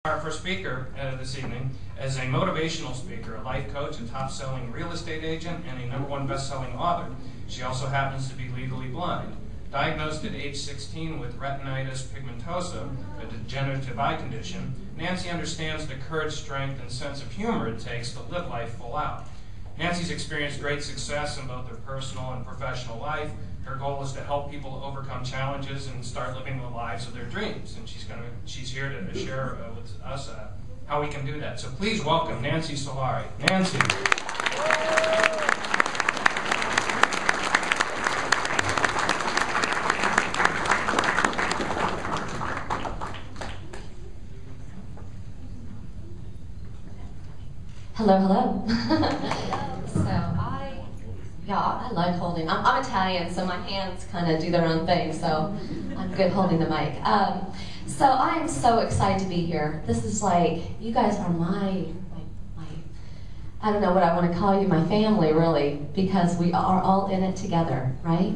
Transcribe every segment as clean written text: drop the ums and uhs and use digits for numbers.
Our first speaker this evening is a motivational speaker, a life coach, and top-selling real estate agent, and a #1 best-selling author. She also happens to be legally blind. Diagnosed at age 16 with retinitis pigmentosa, a degenerative eye condition, Nancy understands the courage, strength, and sense of humor it takes to live life full out. Nancy's experienced great success in both her personal and professional life. Her goal is to help people overcome challenges and start living the lives of their dreams. And she's here to share with us how we can do that. So please welcome Nancy Solari. Nancy. Hello, hello. I like holding. I'm Italian, so my hands kind of do their own thing, so I'm good holding the mic. So I am so excited to be here. This is like, you guys are my I don't know what I want to call you, my family, really, because we are all in it together, right?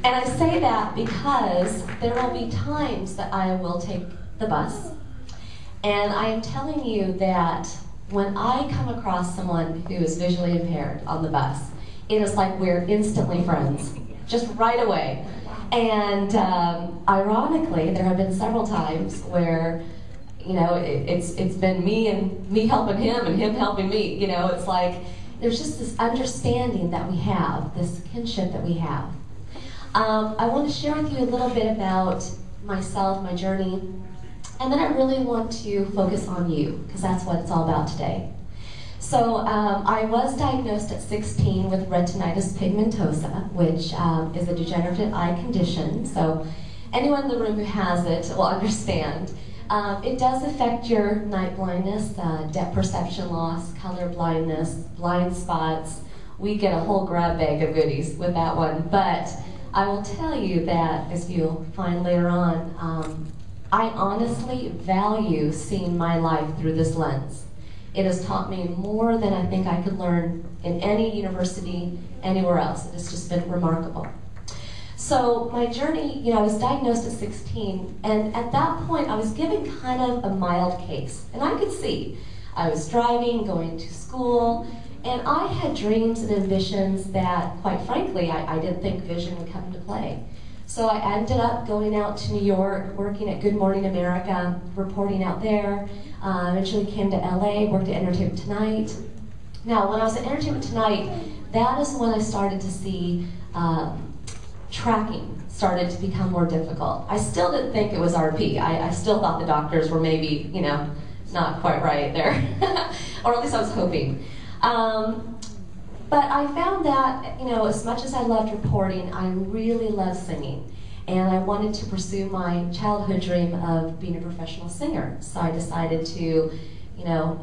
And I say that because there will be times that I will take the bus, and I am telling you that when I come across someone who is visually impaired on the bus, it is like we're instantly friends, just right away. And ironically, there have been several times where, you know, it's been me helping him and him helping me. You know, it's like there's just this understanding that we have, this kinship that we have. I want to share with you a little bit about myself, my journey. And then I really want to focus on you, because that's what it's all about today. So I was diagnosed at 16 with retinitis pigmentosa, which is a degenerative eye condition. So anyone in the room who has it will understand. It does affect your night blindness, depth perception loss, color blindness, blind spots. We get a whole grab bag of goodies with that one. But I will tell you that, as you'll find later on, I honestly value seeing my life through this lens. It has taught me more than I think I could learn in any university, anywhere else. It has just been remarkable. So my journey, you know, I was diagnosed at 16, and at that point I was given kind of a mild case. And I could see. I was driving, going to school, and I had dreams and ambitions that, quite frankly, I didn't think vision would come into play. So I ended up going out to New York, working at Good Morning America, reporting out there. Eventually came to LA, worked at Entertainment Tonight. Now, when I was at Entertainment Tonight, that is when I started to see tracking started to become more difficult. I still didn't think it was RP. I still thought the doctors were maybe, you know, not quite right there. Or at least I was hoping. But I found that, you know, as much as I loved reporting, I really loved singing. And I wanted to pursue my childhood dream of being a professional singer. So I decided to, you know,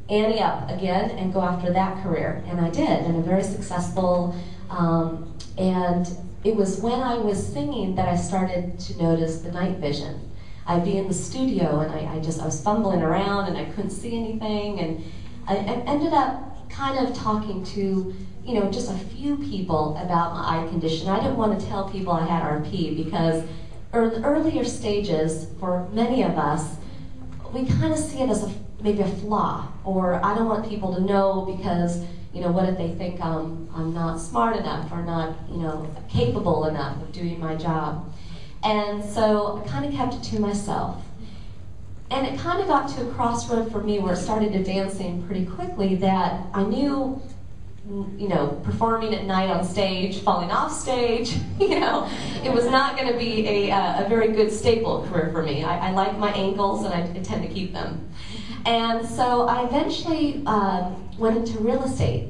ante up again and go after that career. And I did, and I'm very successful. And it was when I was singing that I started to notice the night vision. I'd be in the studio, and I was fumbling around, and I couldn't see anything. And I ended up kind of talking to, you know, just a few people about my eye condition. I didn't want to tell people I had RP because in the earlier stages, for many of us, we kind of see it as maybe a flaw, or I don't want people to know because, you know, what if they think I'm not smart enough or not, you know, capable enough of doing my job. And so I kind of kept it to myself. And it kind of got to a crossroad for me where it started advancing pretty quickly that I knew, you know, performing at night on stage, falling off stage, you know, it was not going to be a very good staple career for me. I like my ankles, and I tend to keep them. And so I eventually went into real estate.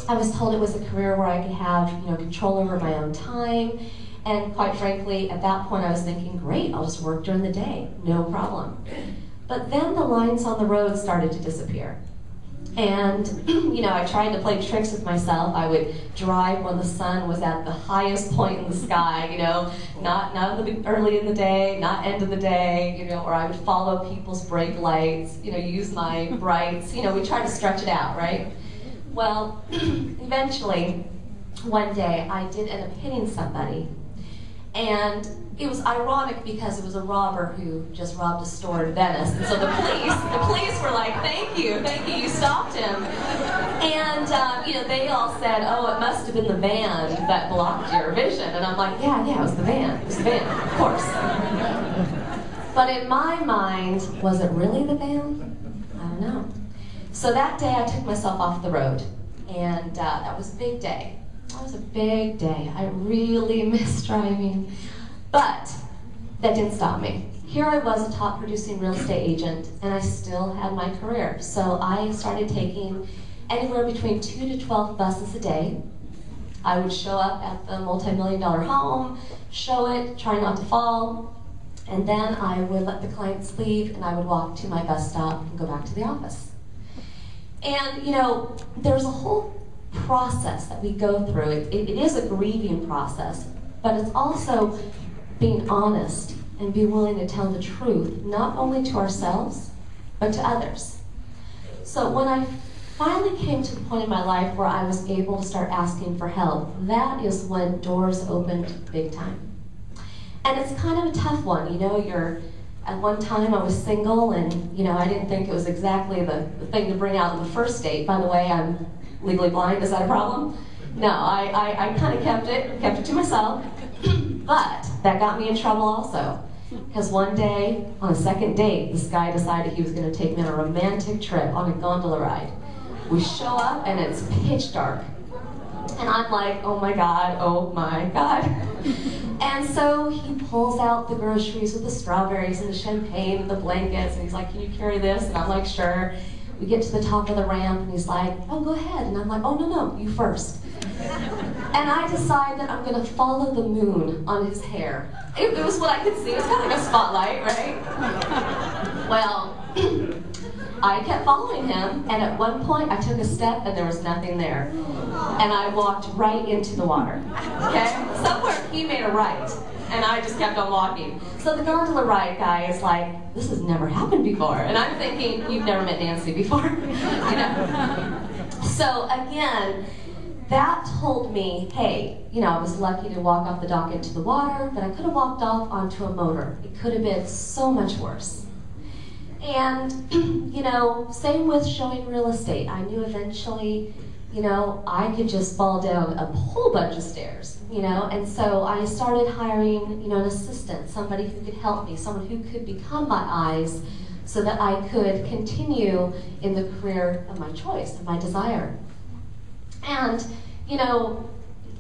I was told it was a career where I could have, you know, control over my own time. And quite frankly, at that point I was thinking, great, I'll just work during the day, no problem. But then the lines on the road started to disappear. And, you know, I tried to play tricks with myself. I would drive when the sun was at the highest point in the sky, you know, not early in the day, not end of the day, you know, or I would follow people's brake lights, you know, use my brights. You know, we try to stretch it out, right? Well, eventually, one day, I did end up hitting somebody. And it was ironic because it was a robber who just robbed a store in Venice. And so the police were like, thank you, you stopped him. And, they all said, oh, it must have been the van that blocked your vision. And I'm like, yeah, it was the van, of course. But in my mind, was it really the van? I don't know. So that day I took myself off the road. And that was a big day. That was a big day. I really missed driving. But that didn't stop me. Here I was, a top producing real estate agent, and I still had my career. So I started taking anywhere between 2 to 12 buses a day. I would show up at the multi-million-dollar home, show it, try not to fall, and then I would let the clients leave, and I would walk to my bus stop and go back to the office. And, there's a whole process that we go through. It is a grieving process, but it's also being honest and be willing to tell the truth, not only to ourselves, but to others. So when I finally came to the point in my life where I was able to start asking for help, that is when doors opened big time. And it's kind of a tough one, at one time I was single and, I didn't think it was exactly the thing to bring out in the first date. By the way, I'm legally blind. Is that a problem? No, I kind of kept it to myself. But that got me in trouble also. Because one day, on a second date, this guy decided he was going to take me on a romantic trip on a gondola ride. We show up and it's pitch dark. And I'm like, oh my God. And so he pulls out the groceries with the strawberries and the champagne and the blankets, and he's like, can you carry this? And I'm like, sure. We get to the top of the ramp, and he's like, oh, go ahead. And I'm like, oh, no, you first. And I decide that I'm going to follow the moon on his hair. It was what I could see. It was kind of like a spotlight, right? Well, I kept following him, and at one point I took a step and there was nothing there. And I walked right into the water. Okay? Somewhere he made a right, and I just kept on walking. So the gondola ride guy is like, this has never happened before. And I'm thinking, you've never met Nancy before. So again, that told me, hey, I was lucky to walk off the dock into the water, but I could have walked off onto a motor. It could have been so much worse. And, same with showing real estate. I knew eventually, I could just fall down a whole bunch of stairs, and so I started hiring, an assistant, somebody who could help me, someone who could become my eyes so that I could continue in the career of my choice, of my desire. And,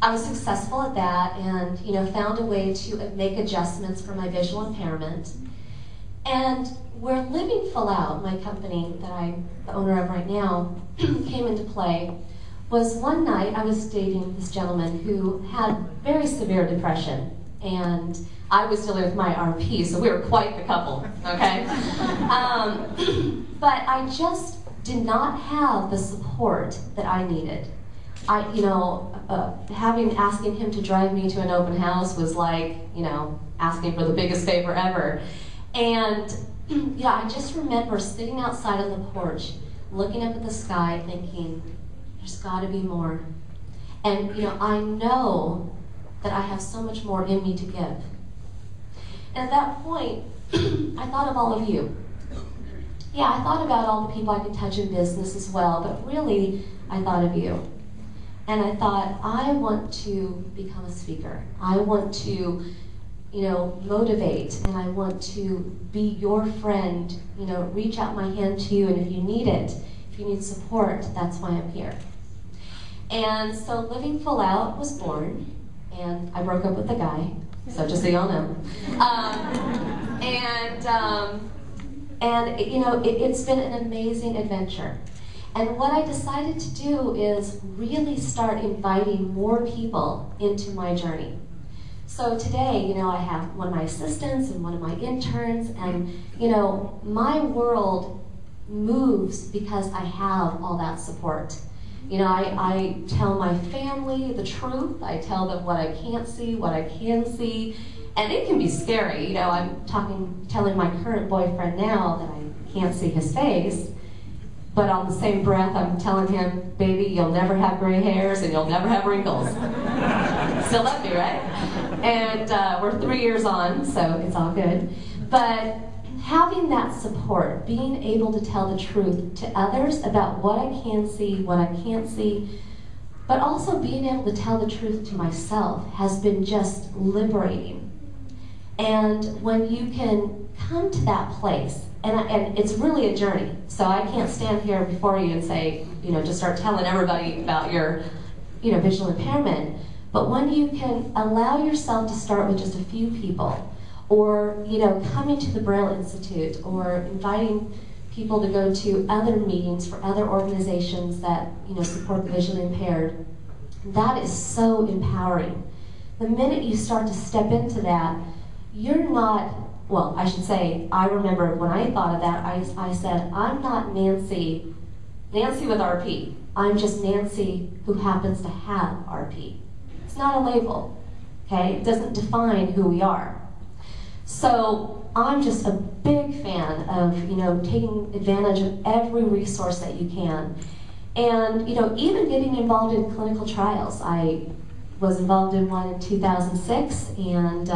I was successful at that and, found a way to make adjustments for my visual impairment. And where Living Full Out, my company that I'm the owner of right now, came into play was one night I was dating this gentleman who had very severe depression, and I was dealing with my RP, so we were quite the couple, okay? But I just did not have the support that I needed. Asking him to drive me to an open house was like, asking for the biggest favor ever. And I just remember sitting outside on the porch, looking up at the sky, thinking, there's got to be more. And, I know that I have so much more in me to give. And at that point, I thought of all of you. Yeah, I thought about all the people I could touch in business as well, but really, I thought of you. And I thought, I want to become a speaker. I want to motivate, and I want to be your friend, reach out my hand to you, and if you need it, if you need support, that's why I'm here. And so Living Full Out was born, and I broke up with the guy, so just so y'all know. It's been an amazing adventure. And what I decided to do is really start inviting more people into my journey. So today, I have one of my assistants and one of my interns, and, my world moves because I have all that support. I tell my family the truth. I tell them what I can't see, what I can see, and it can be scary. I'm telling my current boyfriend now that I can't see his face, but on the same breath, I'm telling him, baby, you'll never have gray hairs and you'll never have wrinkles. Still love me, right? And we're 3 years on, so it's all good. But having that support, being able to tell the truth to others about what I can see, what I can't see, but also being able to tell the truth to myself has been just liberating. And when you can come to that place, and it's really a journey, so I can't stand here before you and say, just start telling everybody about your, visual impairment. But when you can allow yourself to start with just a few people, or coming to the Braille Institute, or inviting people to go to other meetings for other organizations that support the visually impaired, that is so empowering. The minute you start to step into that, you're not, well, I should say, I remember when I thought of that, I said, I'm not Nancy with RP. I'm just Nancy who happens to have RP. It's not a label, okay? It doesn't define who we are. So I'm just a big fan of, taking advantage of every resource that you can. And, even getting involved in clinical trials. I was involved in one in 2006, and,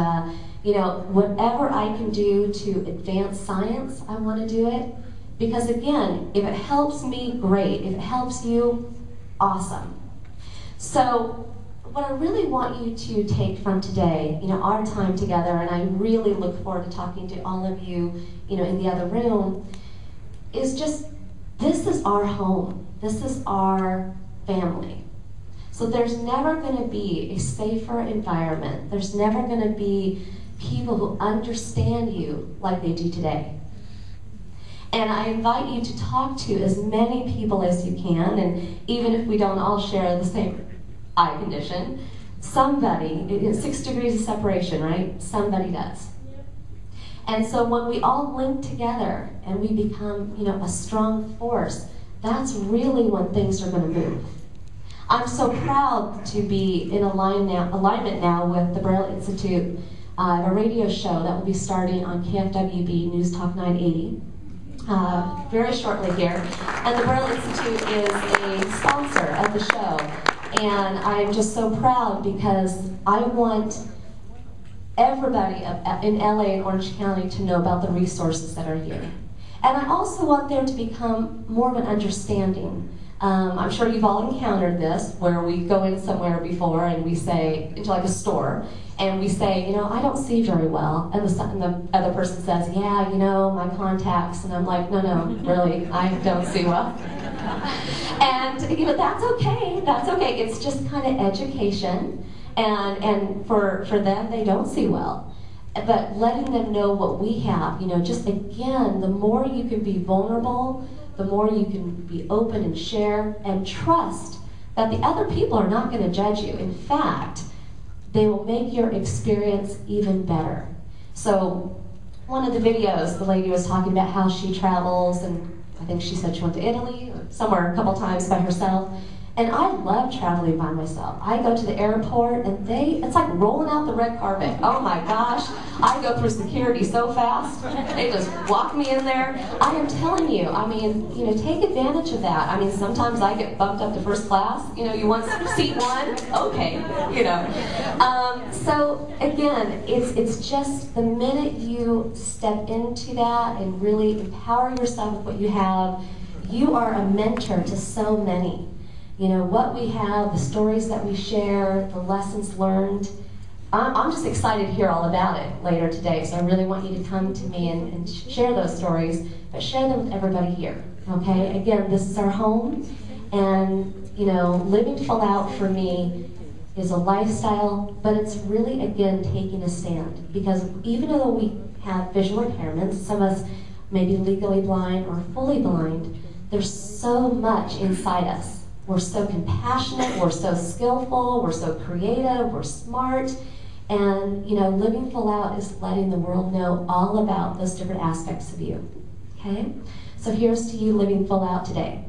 whatever I can do to advance science, I want to do it. Because again, if it helps me, great. If it helps you, awesome. So what I really want you to take from today, our time together, and I really look forward to talking to all of you, in the other room, is just, this is our home. This is our family. So there's never going to be a safer environment. There's never going to be people who understand you like they do today. And I invite you to talk to as many people as you can, and even if we don't all share the same eye condition, somebody, it's 6 degrees of separation, right? Somebody does. And so when we all link together and we become, a strong force, that's really when things are going to move. I'm so proud to be in alignment now with the Braille Institute, a radio show that will be starting on KFWB News Talk 980 very shortly here. And the Braille Institute is a sponsor of the show. And I'm just so proud because I want everybody in LA and Orange County to know about the resources that are here. And I also want there to become more of an understanding. I'm sure you've all encountered this, where we go in somewhere before and we say, into like a store, and we say, I don't see very well. And the other person says, yeah, my contacts. And I'm like, no, really, I don't see well. And, that's okay. That's okay. It's just kind of education. And for them, they don't see well. But letting them know what we have, just again, the more you can be vulnerable, the more you can be open and share and trust that the other people are not going to judge you. In fact, they will make your experience even better. So one of the videos, the lady was talking about how she travels, and I think she said she went to Italy or somewhere a couple times by herself. And I love traveling by myself. I go to the airport and it's like rolling out the red carpet. Oh my gosh, I go through security so fast. They just walk me in there. I am telling you, take advantage of that. Sometimes I get bumped up to first class. You want seat 1? Okay, So again, it's just the minute you step into that and really empower yourself with what you have, you are a mentor to so many. What we have, the stories that we share, the lessons learned. I'm just excited to hear all about it later today, so I really want you to come to me and share those stories, but share them with everybody here, okay? Again, this is our home, and, living full out for me is a lifestyle, but it's really, again, taking a stand, because even though we have visual impairments, some of us may be legally blind or fully blind, there's so much inside us. We're so compassionate, we're so skillful, we're so creative, we're smart, and living full out is letting the world know all about those different aspects of you. Okay? So here's to you living full out today.